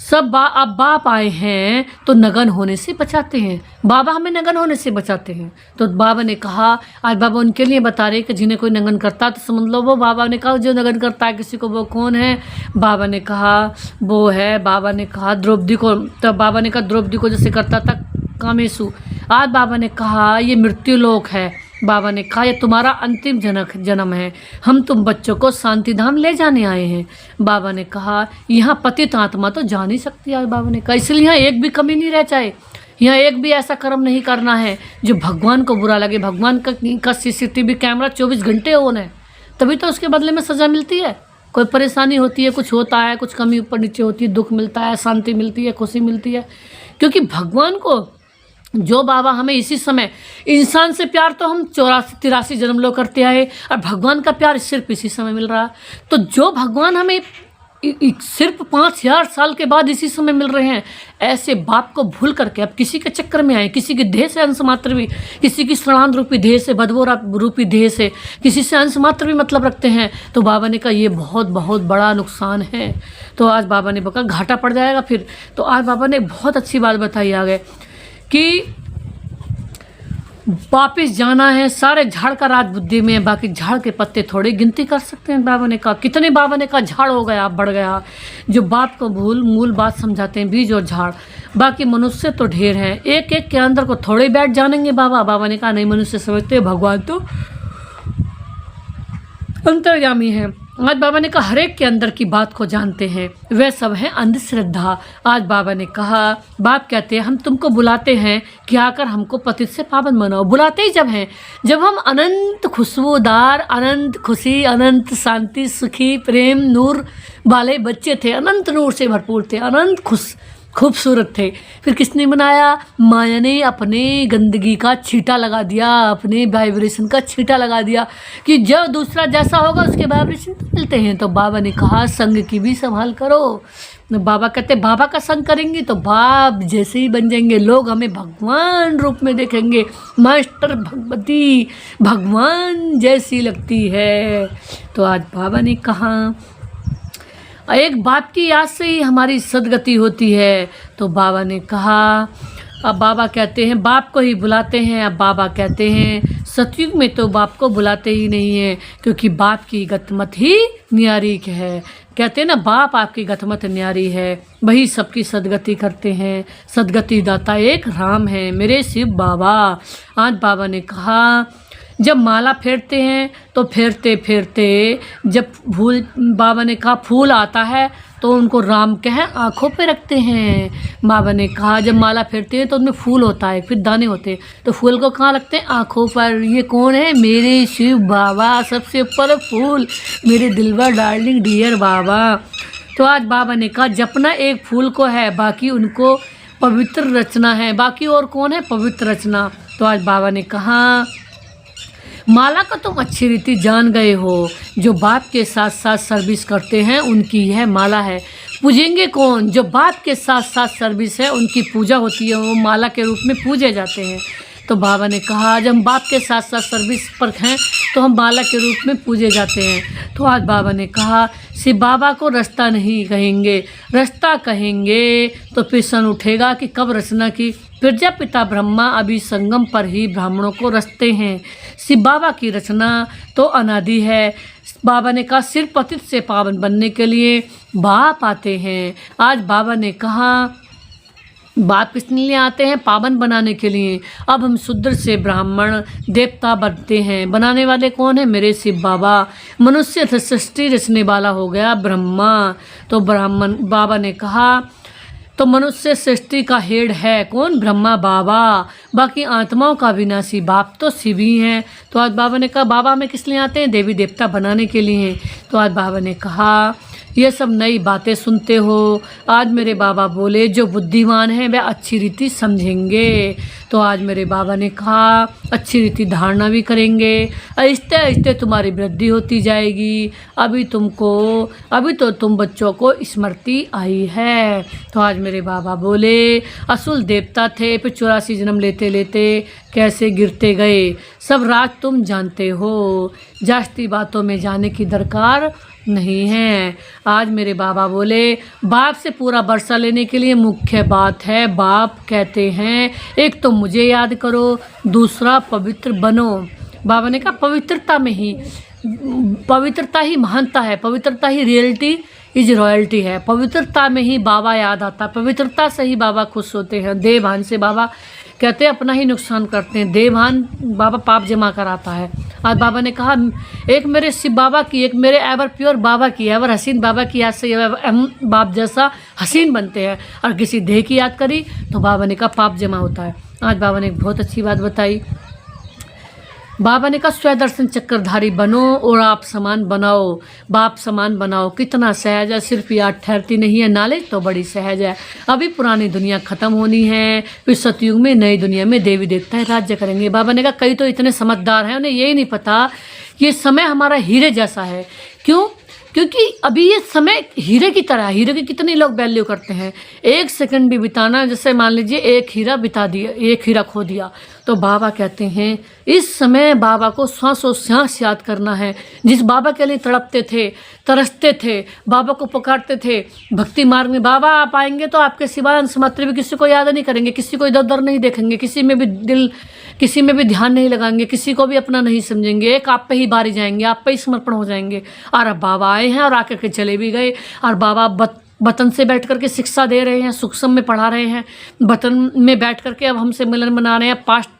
सब अब बाप आए हैं तो नगन होने से बचाते हैं, बाबा हमें नगन होने से बचाते हैं। तो बाबा ने कहा आज बाबा उनके लिए बता रहे कि जिन्हें कोई नगन करता तो समझ लो वो। बाबा ने कहा जो नगन करता है किसी को वो कौन है। बाबा ने कहा वो है, बाबा ने कहा द्रौपदी को। तो बाबा ने कहा द्रौपदी को जैसे करता था कामेशु। आज बाबा ने कहा ये मृत्यु लोक है। बाबा ने कहा ये तुम्हारा अंतिम जन्म है, हम तुम बच्चों को शांति धाम ले जाने आए हैं। बाबा ने कहा यहाँ पतित आत्मा तो जा नहीं सकती। आज बाबा ने कहा इसलिए यहाँ एक भी कमी नहीं रह जाए, यहाँ एक भी ऐसा कर्म नहीं करना है जो भगवान को बुरा लगे। भगवान का CCTV कैमरा 24 घंटे ऑन है, तभी तो उसके बदले में सज़ा मिलती है। कोई परेशानी होती है, कुछ होता है, कुछ कमी ऊपर नीचे होती है, दुख मिलता है, शांति मिलती है, खुशी मिलती है, क्योंकि भगवान को जो बाबा हमें इसी समय इंसान से प्यार तो हम 84-83 जन्म लो करते आए, और भगवान का प्यार सिर्फ इसी समय मिल रहा। तो जो भगवान हमें सिर्फ 5000 साल के बाद इसी समय मिल रहे हैं, ऐसे बाप को भूल करके अब किसी के चक्कर में आए, किसी के देह से अंश मात्र भी, किसी की श्रांत रूपी देह से, बदबू रूपी देह से, किसी से अंश मात्र भी मतलब रखते हैं, तो बाबा ने कहा ये बहुत बहुत बड़ा नुकसान है। तो आज बाबा ने कहा घाटा पड़ जाएगा फिर। तो आज बाबा ने बहुत अच्छी बात बताई आगे कि वापिस जाना है, सारे झाड़ का राज बुद्धि में है, बाकी झाड़ के पत्ते थोड़े गिनती कर सकते हैं। बाबा ने कहा कितने, बाबा ने कहा झाड़ हो गया, बढ़ गया, जो बाप को मूल बात समझाते हैं, बीज और झाड़। बाकी मनुष्य तो ढेर हैं, एक एक के अंदर को थोड़े बैठ जानेंगे बाबा। बाबा ने कहा नहीं, मनुष्य समझते भगवान तो अंतर्यामी है, आज बाबा ने कहा हर एक के अंदर की बात को जानते हैं, वह सब है अंधश्रद्धा। आज बाबा ने कहा, बाप कहते हैं हम तुमको बुलाते हैं कि आकर हमको पतित से पावन बनाओ। बुलाते ही जब हैं, जब हम अनंत खुशबूदार, अनंत खुशी, अनंत शांति, सुखी, प्रेम, नूर वाले बच्चे थे, अनंत नूर से भरपूर थे, अनंत खूबसूरत थे। फिर किसने बनाया? माया ने अपने गंदगी का छींटा लगा दिया, अपने वाइब्रेशन का छींटा लगा दिया कि जब दूसरा जैसा होगा उसके वाइब्रेशन तो मिलते हैं। तो बाबा ने कहा संग की भी संभाल करो। बाबा कहते बाबा का संग करेंगे तो बाप जैसे ही बन जाएंगे, लोग हमें भगवान रूप में देखेंगे, मास्टर भगवती भगवान जैसी लगती है। तो आज बाबा ने कहा एक बाप की याद से ही हमारी सदगति होती है। तो बाबा ने कहा, अब बाबा कहते हैं बाप को ही बुलाते हैं। अब बाबा कहते हैं सतयुग में तो बाप को बुलाते ही नहीं है, क्योंकि बाप की गतमत ही न्यारी है। कहते हैं ना, बाप आपकी गतमत न्यारी है, वही सबकी सदगति करते हैं। सदगति दाता एक राम है, मेरे शिव बाबा। आज बाबा ने कहा जब माला फेरते हैं तो फेरते फेरते जब फूल, बाबा ने कहा फूल आता है तो उनको राम कह आँखों पे रखते हैं। बाबा ने कहा जब माला फेरते हैं तो उनमें फूल होता है, फिर दाने होते हैं, तो फूल को कहाँ रखते हैं? आँखों पर। ये कौन है? मेरे शिव बाबा, सबसे ऊपर फूल, मेरे दिलवा डार्लिंग डियर बाबा। तो आज बाबा ने कहा जपना एक फूल को है, बाकी उनको पवित्र रचना है। बाकी और कौन है? पवित्र रचना। तो आज बाबा ने कहा माला का तुम अच्छी रीति जान गए हो, जो बाप के साथ साथ सर्विस करते हैं उनकी यह माला है। पूजेंगे कौन? जो बाप के साथ साथ सर्विस है उनकी पूजा होती है, वो माला के रूप में पूजे जाते हैं। तो बाबा ने कहा जब हम बाप के साथ साथ सर्विस पर हैं तो हम माला के रूप में पूजे जाते हैं। तो आज बाबा ने कहा शिव बाबा को रास्ता नहीं कहेंगे, रास्ता कहेंगे तो फिर सन उठेगा कि कब रचना की। प्रजापिता ब्रह्मा अभी संगम पर ही ब्राह्मणों को रचते हैं। शिव बाबा की रचना तो अनादि है। बाबा ने कहा सिर्फ पतित से पावन बनने के लिए बाप आते हैं। आज बाबा ने कहा बाप किस लिए आते हैं? पावन बनाने के लिए। अब हम शूद्र से ब्राह्मण देवता बनते हैं। बनाने वाले कौन है? मेरे शिव बाबा। मनुष्य से सृष्टि रचने वाला हो गया ब्रह्मा। तो ब्राह्मण, बाबा ने कहा तो मनुष्य सृष्टि का हेड है कौन? ब्रह्मा बाबा। बाकी आत्माओं का विनाशी बाप तो शिव ही हैं। तो आज बाबा ने कहा बाबा में किस लिए आते हैं? देवी देवता बनाने के लिए। तो आज बाबा ने कहा ये सब नई बातें सुनते हो। आज मेरे बाबा बोले जो बुद्धिमान हैं वह अच्छी रीति समझेंगे। तो आज मेरे बाबा ने कहा अच्छी रीति धारणा भी करेंगे, आहिस्ते आहिस्ते तुम्हारी वृद्धि होती जाएगी। अभी तो तुम बच्चों को स्मृति आई है। तो आज मेरे बाबा बोले असुल देवता थे, फिर 84 जन्म लेते लेते कैसे गिरते गए, सब राज तुम जानते हो। जास्ती बातों में जाने की दरकार नहीं है। आज मेरे बाबा बोले बाप से पूरा वर्षा लेने के लिए मुख्य बात है, बाप कहते हैं एक तो मुझे याद करो, दूसरा पवित्र बनो। बाबा ने कहा पवित्रता में ही, पवित्रता ही महानता है, पवित्रता ही रियलिटी इज रॉयल्टी है। पवित्रता में ही बाबा याद आता है, पवित्रता से ही बाबा खुश होते हैं। देवभान से बाबा कहते हैं अपना ही नुकसान करते हैं, देवभान बाबा पाप जमा कराता है। आज बाबा ने कहा एक मेरे शिव बाबा की, एक मेरे एवर प्योर बाबा की, एवर हसीन बाबा की याद से हम बाप जैसा हसीन बनते हैं। और किसी देह की याद करी तो बाबा ने कहा पाप जमा होता है। आज बाबा ने एक बहुत अच्छी बात बताई। बाबा ने कहा स्वदर्शन चक्रधारी बनो और आप समान बनाओ, बाप समान बनाओ। कितना सहज है, सिर्फ याद ठहरती नहीं है, नॉलेज तो बड़ी सहज है। अभी पुरानी दुनिया ख़त्म होनी है, फिर सतयुग में नई दुनिया में देवी देवता राज्य करेंगे। बाबा ने कहा कई तो इतने समझदार हैं उन्हें यही नहीं पता ये समय हमारा हीरे जैसा है। क्यों? क्योंकि अभी ये समय हीरे की तरह, हीरे की कितने लोग वैल्यू करते हैं। एक सेकंड भी बिताना, जैसे मान लीजिए एक हीरा बिता दिया, एक हीरा खो दिया, तो बाबा कहते हैं इस समय बाबा को सांसों सांस याद करना है। जिस बाबा के लिए तड़पते थे, तरसते थे, बाबा को पुकारते थे भक्ति मार्ग में, बाबा आप आएंगे तो आपके सिवाय अंश मात्र भी किसी को याद नहीं करेंगे, किसी को इधर उधर नहीं देखेंगे, किसी में भी ध्यान नहीं लगाएंगे, किसी को भी अपना नहीं समझेंगे, एक आप पे ही बारी जाएंगे, आप पे ही समर्पण हो जाएंगे। और अब बाबा आए हैं और आकर के चले भी गए। और बाबा वतन से बैठ करके शिक्षा दे रहे हैं, सूक्ष्म में पढ़ा रहे हैं, वतन में बैठ करके अब हमसे मिलन बना रहे हैं, पास्ट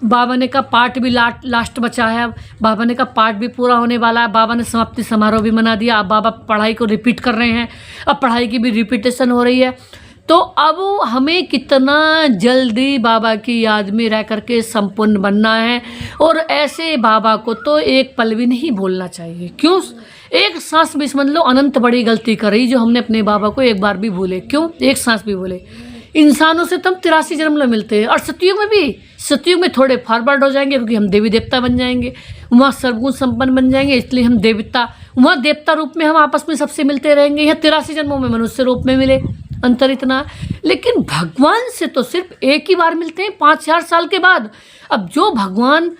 बाबा ने कहा पाठ भी लास्ट बचा है। अब बाबा ने कहा पाठ भी पूरा होने वाला है। बाबा ने समाप्ति समारोह भी मना दिया। अब बाबा पढ़ाई को रिपीट कर रहे हैं। अब पढ़ाई की भी रिपीटेशन हो रही है। तो अब हमें कितना जल्दी बाबा की याद में रह करके संपूर्ण बनना है। और ऐसे बाबा को तो एक पल भी नहीं भूलना चाहिए। क्यों? एक सांस भी समझ लो अनंत बड़ी गलती करी जो हमने अपने बाबा को एक बार भी भूले। क्यों? एक सांस भी भूले। इंसानों से तो हम 83 जन्म में मिलते हैं, और सतयुग में भी, सतयुग में थोड़े फॉरवर्ड हो जाएंगे क्योंकि हम देवी देवता बन जाएंगे, वहाँ सर्वगुण संपन्न बन जाएंगे, इसलिए हम देवता, वहाँ देवता रूप में हम आपस में सबसे मिलते रहेंगे। यहाँ 83 जन्मों में मनुष्य रूप में मिले, अंतर इतना। लेकिन भगवान से तो सिर्फ एक ही बार मिलते हैं 5000 साल के बाद। अब जो भगवान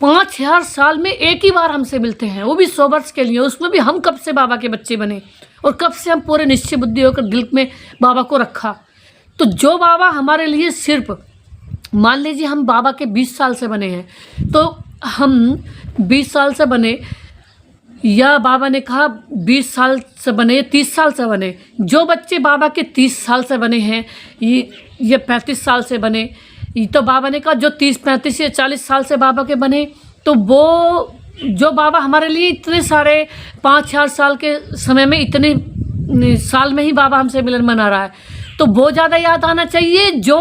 5000 साल में एक ही बार हमसे मिलते हैं, वो भी 100 वर्ष के लिए, उसमें भी हम कब से बाबा के बच्चे बने और कब से हम पूरे निश्चय बुद्धि होकर दिल में बाबा को रखा। तो जो बाबा हमारे लिए सिर्फ, मान लीजिए हम बाबा के 20 साल से बने हैं, तो हम 20 साल से बने, या बाबा ने कहा 20 साल से बने, 30 साल से बने। जो बच्चे बाबा के 30 साल से बने हैं, ये 35 साल से बने, तो बाबा ने कहा जो 30, 35 या 40 साल से बाबा के बने, तो वो जो बाबा हमारे लिए इतने सारे 5000 साल के समय में, इतने साल में ही बाबा हमसे मिलन मना रहा है, तो वो ज़्यादा याद आना चाहिए जो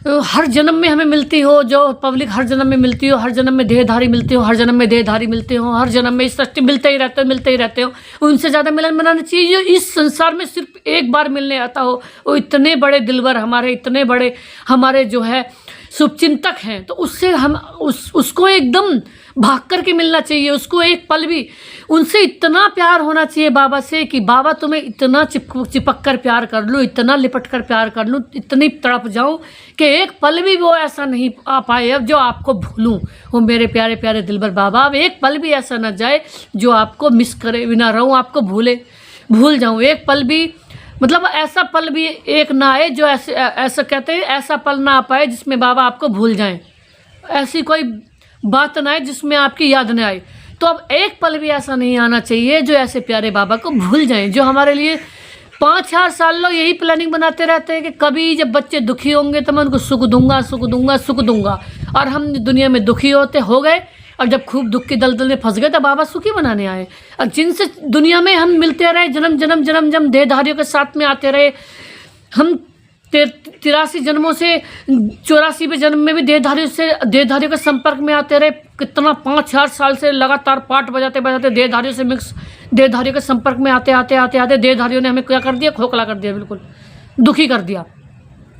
हर जन्म में हमें मिलती हो, जो पब्लिक हर जन्म में मिलती हो, हर जन्म में देहधारी मिलती हो, हर जन्म में देहधारी मिलते हो, हर जन्म में इस सृष्टि मिलते ही रहते हो, उनसे ज़्यादा मिलन मनाना चाहिए। जो इस संसार में सिर्फ एक बार मिलने आता हो, वो इतने बड़े दिलबर हमारे, इतने बड़े हमारे जो है शुभचिंतक हैं, तो उससे हम उसको एकदम भाग करके मिलना चाहिए। उसको एक पल भी, उनसे इतना प्यार होना चाहिए बाबा से कि बाबा तुम्हें इतना चिपक कर प्यार कर लूँ, इतना लिपट कर प्यार कर लूँ, इतनी तड़प जाऊँ कि एक पल भी वो ऐसा नहीं आ पाए अब जो आपको भूलूँ। वो मेरे प्यारे प्यारे दिलबर बाबा, अब एक पल भी ऐसा ना जाए जो आपको मिस करे बिना रहूँ, आपको भूल जाऊँ। एक पल भी, मतलब ऐसा पल भी एक ना आए जो ऐसा कहते हैं, ऐसा पल ना आ पाए जिसमें बाबा आपको भूल जाएं। ऐसी कोई बात ना आए जिसमें आपकी याद ना आए। तो अब एक पल भी ऐसा नहीं आना चाहिए जो ऐसे प्यारे बाबा को भूल जाएं, जो हमारे लिए 5000 साल लोग यही प्लानिंग बनाते रहते हैं कि कभी जब बच्चे दुखी होंगे तो मैं उनको सुख दूंगा, सुख दूंगा, सुख दूंगा। और हम दुनिया में दुखी हो गए, और जब खूब दुख के दलदल में फंस गए तो बाबा सुखी बनाने आए। और जिनसे दुनिया में हम मिलते रहे, जन्म देहधारियों के साथ में आते रहे, हम 83 जन्मों से 84वें जन्म में भी देहधारियों के संपर्क में आते रहे। कितना 5000 साल से लगातार पाठ बजाते देहधारियों से मिक्स, देहधारियों के संपर्क में आते देहधारियों ने हमें क्या कर दिया? खोखला कर दिया, बिल्कुल दुखी कर दिया।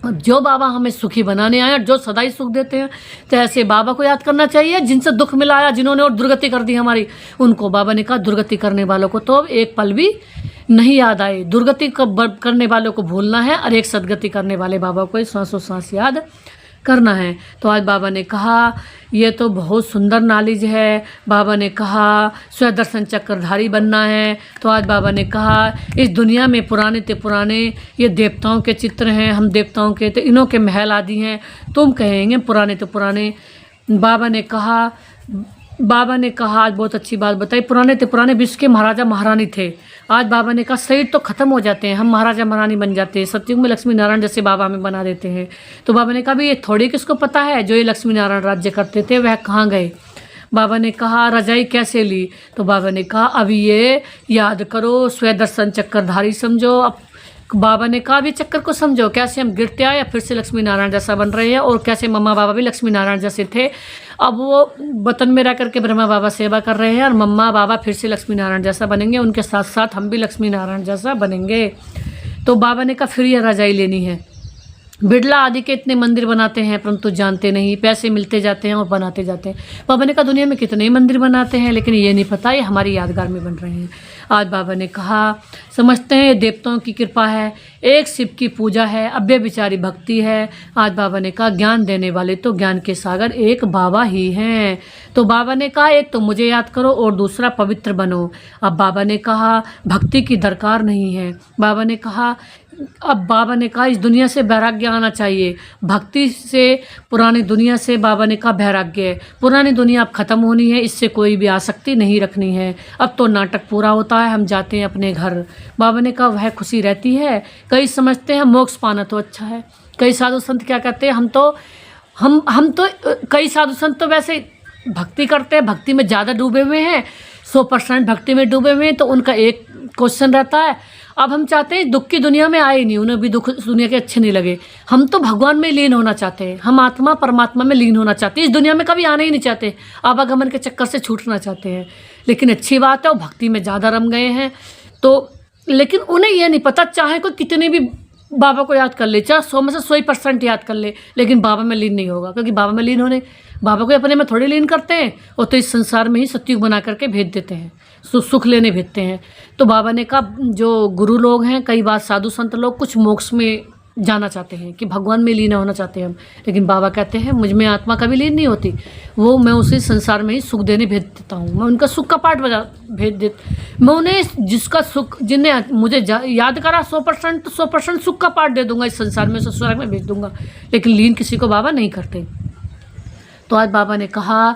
जो बाबा हमें सुखी बनाने आए और जो सदा ही सुख देते हैं, तो ऐसे बाबा को याद करना चाहिए। जिनसे दुख मिलाया, जिन्होंने और दुर्गति कर दी हमारी, उनको बाबा ने कहा दुर्गति करने वालों को तो एक पल भी नहीं याद आए। दुर्गति करने वालों को भूलना है और एक सदगति करने वाले बाबा को सांसों सांस याद करना है। तो आज बाबा ने कहा ये तो बहुत सुंदर नॉलेज है। बाबा ने कहा स्वदर्शन चक्रधारी बनना है। तो आज बाबा ने कहा इस दुनिया में पुराने ते पुराने ये देवताओं के चित्र हैं, हम देवताओं के तो इन्हों के महल आदि हैं, तुम कहेंगे पुराने तो पुराने। बाबा ने कहा आज बहुत अच्छी बात बताई, पुराने ते पुराने विश्व के महाराजा महारानी थे। आज बाबा ने कहा शरीर तो ख़त्म हो जाते हैं, हम महाराजा महारानी बन जाते हैं, सतयुग में लक्ष्मी नारायण जैसे बाबा हमें बना देते हैं। तो बाबा ने कहा भी ये थोड़ी किसको पता है जो ये लक्ष्मी नारायण राज्य करते थे वह कहाँ गए। बाबा ने कहा रजाई कैसे ली। तो बाबा ने कहा अभी ये याद करो, स्वदर्शन चक्रधारी समझो। अब बाबा ने कहा भी चक्कर को समझो, कैसे हम गिरते आए फिर से लक्ष्मी नारायण जैसा बन रहे हैं, और कैसे मम्मा बाबा भी लक्ष्मी नारायण जैसे थे। अब वो वतन में रह करके ब्रह्मा बाबा सेवा कर रहे हैं और मम्मा बाबा फिर से लक्ष्मी नारायण जैसा बनेंगे, उनके साथ साथ हम भी लक्ष्मी नारायण जैसा बनेंगे। तो बाबा ने कहा फिर ये रजाई लेनी है। बिरला आदि के इतने मंदिर बनाते हैं परंतु जानते नहीं, पैसे मिलते जाते हैं और बनाते जाते हैं। बाबा ने कहा दुनिया में कितने मंदिर बनाते हैं लेकिन ये नहीं पता ये हमारी यादगार में बन रहे हैं। आज बाबा ने कहा समझते हैं देवताओं की कृपा है, एक शिव की पूजा है, अव्य विचारी भक्ति है। आज बाबा ने कहा ज्ञान देने वाले तो ज्ञान के सागर एक बाबा ही हैं। तो बाबा ने कहा एक तो मुझे याद करो और दूसरा पवित्र बनो। अब बाबा ने कहा भक्ति की दरकार नहीं है। बाबा ने कहा इस दुनिया से वैराग्य आना चाहिए, भक्ति से पुरानी दुनिया से बाबा ने कहा वैराग्य है। पुरानी दुनिया अब ख़त्म होनी है, इससे कोई भी आसक्ति नहीं रखनी है। अब तो नाटक पूरा होता है, हम जाते हैं अपने घर। बाबा ने कहा वह खुशी रहती है। कई समझते हैं मोक्ष पाना तो अच्छा है। कई साधु संत क्या कहते हैं हम तो हम तो कई साधु संत तो वैसे भक्ति करते हैं, भक्ति में ज़्यादा डूबे हुए हैं, 100% भक्ति में डूबे हुए हैं, तो उनका एक क्वेश्चन रहता है, अब हम चाहते हैं दुख की दुनिया में आए नहीं, उन्हें भी दुख दुनिया के अच्छे नहीं लगे, हम तो भगवान में लीन होना चाहते हैं, हम आत्मा परमात्मा में लीन होना चाहते हैं, इस दुनिया में कभी आना ही नहीं चाहते, आवागमन के चक्कर से छूटना चाहते हैं। लेकिन अच्छी बात है, वो भक्ति में ज़्यादा रम गए हैं, तो लेकिन उन्हें यह नहीं पता, चाहे कोई कितने भी बाबा को याद कर ले, चाहे 100 में से 100% याद कर ले, लेकिन बाबा में लीन नहीं होगा, क्योंकि बाबा में लीन होने, बाबा को अपने में थोड़ी लीन करते हैं, और तो इस संसार में ही सतयुग बना करके भेज देते हैं, सुख लेने भेजते हैं। तो बाबा ने कहा, जो गुरु लोग हैं, कई बार साधु संत लोग कुछ मोक्ष में जाना चाहते हैं कि भगवान में लीन होना चाहते हैं हम, लेकिन बाबा कहते हैं मुझ में आत्मा कभी लीन नहीं होती, वो मैं उसी संसार में ही सुख देने भेज देता हूँ, मैं उनका सुख का पाठ भेज देता, मैं उन्हें जिसका सुख, जिन्हें मुझे याद करा 100% तो 100% सुख का पाठ दे दूंगा, इस संसार में ससुराल में भेज दूंगा, लेकिन लीन किसी को बाबा नहीं करते। तो आज बाबा ने कहा,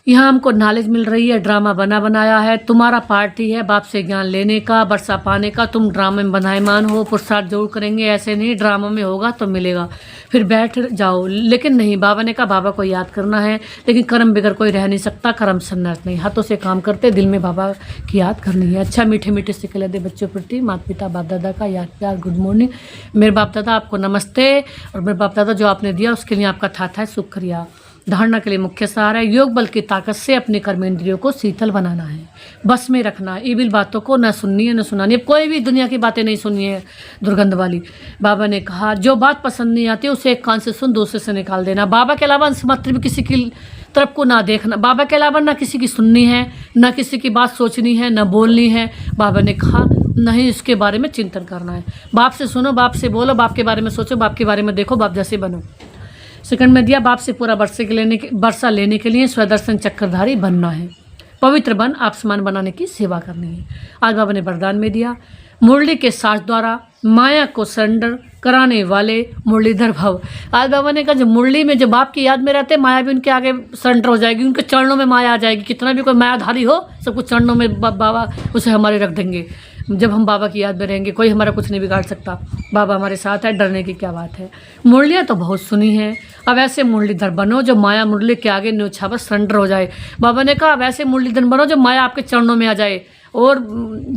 यहाँ हमको नॉलेज मिल रही है, ड्रामा बना बनाया है, तुम्हारा पार्टी है बाप से ज्ञान लेने का, वर्षा पाने का, तुम ड्रामे में बंधायमान हो, पुरुषार्थ जरूर करेंगे, ऐसे नहीं, ड्रामा में होगा तो मिलेगा, फिर बैठ जाओ। लेकिन नहीं, बाबा ने कहा बाबा को याद करना है, लेकिन कर्म बगैर कोई रह नहीं सकता, कर्म संन्यास नहीं, हाथों से काम करते, दिल में बाबा की याद करनी है। अच्छा मीठे मीठे से कहले दे बच्चों प्रति, माता पिता बाप दादा का याद प्यार, गुड मॉर्निंग। मेरे बाप दादा आपको नमस्ते, और मेरे बाप दादा जो आपने दिया उसके लिए आपका था शुक्रिया। धारणा के लिए मुख्य सार है, योग बल की ताकत से अपने कर्मेंद्रियों को शीतल बनाना है, बस में रखना है, ईबिल बातों को न सुननी है न सुनानी है, कोई भी दुनिया की बातें नहीं सुननी है दुर्गंध वाली। बाबा ने कहा, जो बात पसंद नहीं आती उसे एक कान से सुन, दूसरे से निकाल देना, बाबा के अलावा अंश मात्र भी किसी की तरफ को ना देखना, बाबा के अलावा ना किसी की सुननी है, ना किसी की बात सोचनी है, ना बोलनी है। बाबा ने कहा नहीं, इसके बारे में चिंतन करना है, बाप से सुनो, बाप से बोलो, बाप के बारे में सोचो, बाप के बारे में देखो, बाप जैसे बनो। सेकंड में दिया, बाप से पूरा वर्षा लेने के लिए स्वदर्शन चक्रधारी बनना है, पवित्र बन आप समान बनाने की सेवा करनी है। आज बाबा ने वरदान में दिया, मुरली के साज द्वारा माया को सरेंडर कराने वाले मुरलीधर भव। आज बाबा ने कहा, जो मुरली में जो बाप की याद में रहते, माया भी उनके आगे सरेंडर हो जाएगी, उनके चरणों में माया आ जाएगी, कितना भी कोई मायाधारी हो, सब कुछ चरणों में बाबा उसे हमारे रख देंगे। जब हम बाबा की याद में रहेंगे, कोई हमारा कुछ नहीं बिगाड़ सकता, बाबा हमारे साथ है, डरने की क्या बात है। मुरलियाँ तो बहुत सुनी हैं, अब ऐसे मुरलीधर बनो जो माया मुरली के आगे न्योछावर सरेंडर हो जाए। बाबा ने कहा, अब ऐसे मुरलीधर बनो जो माया आपके चरणों में आ जाए, और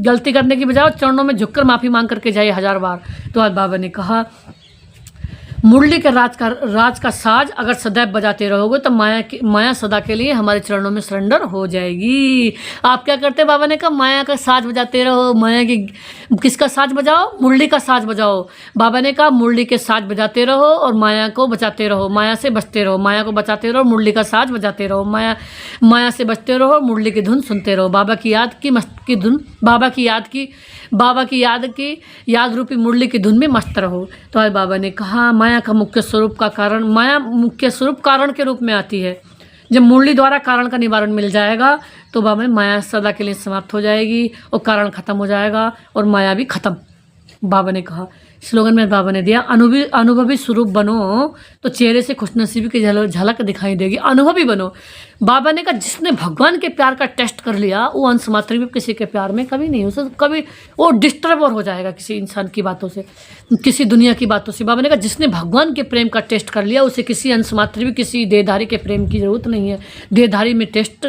गलती करने की बजाय चरणों में झुककर माफ़ी मांग करके जाए 1000 बार। तो आज बाबा ने कहा, मुरली के राज का साज अगर सदैव बजाते रहोगे तो माया सदा के लिए हमारे चरणों में सरेंडर हो जाएगी। आप क्या करते, बाबा ने कहा, माया का साज बजाते रहो, माया की किसका साज बजाओ, मुरली का साज बजाओ। बाबा ने कहा, मुरली के साज बजाते रहो और माया को बचाते रहो, माया से बचते रहो, माया को बचाते रहो, मुरली का साज बजाते रहो, माया से बचते रहो, मुरली की धुन सुनते रहो, बाबा की याद की मस्त की धुन, बाबा की याद रूपी मुरली की धुन में मस्त रहो। तो आज बाबा ने कहा, माया का मुख्य स्वरूप का कारण, माया मुख्य स्वरूप कारण के रूप में आती है। जब मुरली द्वारा कारण का निवारण मिल जाएगा तो बाबा में माया सदा के लिए समाप्त हो जाएगी और कारण खत्म हो जाएगा और माया भी खत्म। बाबा ने कहा, स्लोगन में बाबा ने दिया, अनुभवी स्वरूप बनो तो चेहरे से खुशनसीबी की झलक दिखाई देगी, अनुभवी बनो। बाबा ने कहा, जिसने भगवान के प्यार का टेस्ट कर लिया वो अंश मात्र भी किसी के प्यार में कभी नहीं हो सकता, कभी वो डिस्टर्ब हो जाएगा किसी इंसान की बातों से, किसी दुनिया की बातों से। बाबा ने कहा, जिसने भगवान के प्रेम का टेस्ट कर लिया उसे किसी अंश मात्र भी किसी देहधारी के प्रेम की जरूरत नहीं है। देहधारी में टेस्ट,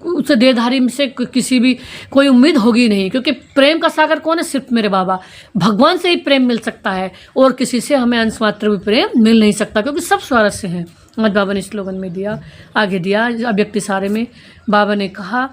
उसे देहधारी से किसी भी कोई उम्मीद होगी नहीं, क्योंकि प्रेम का सागर कौन है, सिर्फ मेरे बाबा। भगवान से ही प्रेम मिल सकता है और किसी से हमें अंश मात्र भी प्रेम मिल नहीं सकता, क्योंकि सब स्वार्थ से हैं। आज बाबा ने स्लोगन में दिया, आगे दिया अव्यक्ति सारे में। बाबा ने कहा,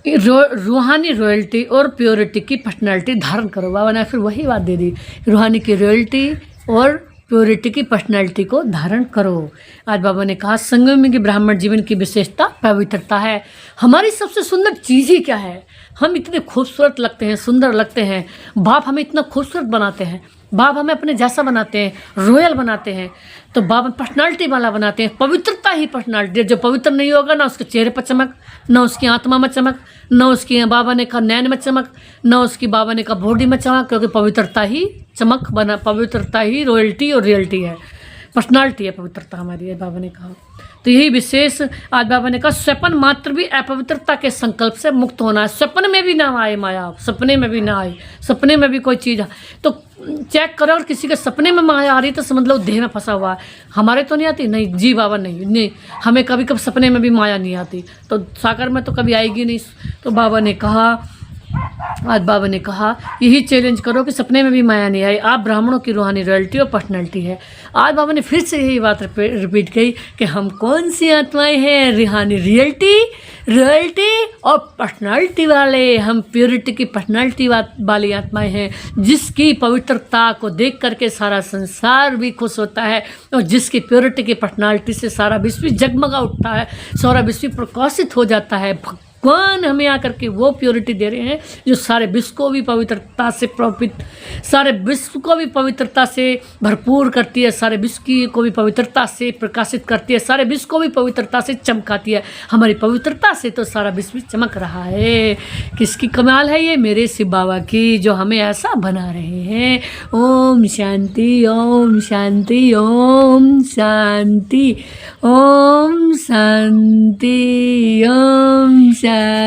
रूहानी रॉयल्टी और प्योरिटी की पर्सनैलिटी धारण करो। बाबा ने फिर वही बात दे दी, रूहानी की रॉयल्टी और प्योरिटी की पर्सनैलिटी को धारण करो। आज बाबा ने कहा, संगम की ब्राह्मण जीवन की विशेषता पवित्रता है। हमारी सबसे सुंदर चीज़ ही क्या है, हम इतने खूबसूरत लगते हैं, सुंदर लगते हैं, बाप हमें इतना खूबसूरत बनाते हैं, बाप हमें अपने जैसा बनाते हैं, रॉयल बनाते हैं, तो बाबा पर्सनालिटी वाला बनाते हैं। पवित्रता ही पर्सनालिटी, जो पवित्र नहीं होगा ना उसके चेहरे पर चमक, ना उसकी आत्मा में चमक, ना उसकी बाबा ने कहा नैन में चमक, ना उसकी बाबा ने कहा बॉडी में चमक, क्योंकि पवित्रता ही चमक बना, पवित्रता ही रॉयल्टी और रियलिटी है, पर्सनालिटी है पवित्रता हमारी है, बाबा ने कहा। तो यही विशेष आज बाबा ने कहा, स्वप्न मात्र भी अपवित्रता के संकल्प से मुक्त होना है। सपने में भी ना आए माया, सपने में भी ना आए, सपने में भी कोई चीज़ तो चेक करो, और किसी के सपने में माया आ रही तो समझ लो देह में फंसा हुआ है। हमारे तो नहीं आती, नहीं जी बाबा, नहीं हमें कभी कभी सपने में भी माया नहीं आती, तो सागर में तो कभी आएगी नहीं। तो बाबा ने कहा, आज बाबा ने कहा यही चैलेंज करो कि सपने में भी माया नहीं आई। आप ब्राह्मणों की रूहानी रॉयल्टी और पर्सनैलिटी है। आज बाबा ने फिर से यही बात रिपीट की कि हम कौन सी आत्माएं हैं, रूहानी रॉयल्टी और पर्सनैलिटी वाले। हम प्योरिटी की पर्सनैलिटी वाली आत्माएं हैं, जिसकी पवित्रता को देख करके सारा संसार भी खुश होता है, और जिसकी प्योरिटी की पर्सनैलिटी से सारा विश्व जगमगा उठता है, सारा विश्व प्रकाशित हो जाता है। भगवान हमें आकर के वो प्योरिटी दे रहे हैं जो सारे विश्व को भी पवित्रता से सारे विश्व को भी पवित्रता से भरपूर करती है, सारे विश्व को भी पवित्रता से प्रकाशित करती है, सारे विश्व को भी पवित्रता से चमकाती है। हमारी पवित्रता से तो सारा विश्व चमक रहा है। किसकी कमाल है ये? मेरे शिव बाबा की, जो हमें ऐसा बना रहे हैं। ओम शांति, ओम शांति, ओम शांति, ओम शांति, ओम शांति।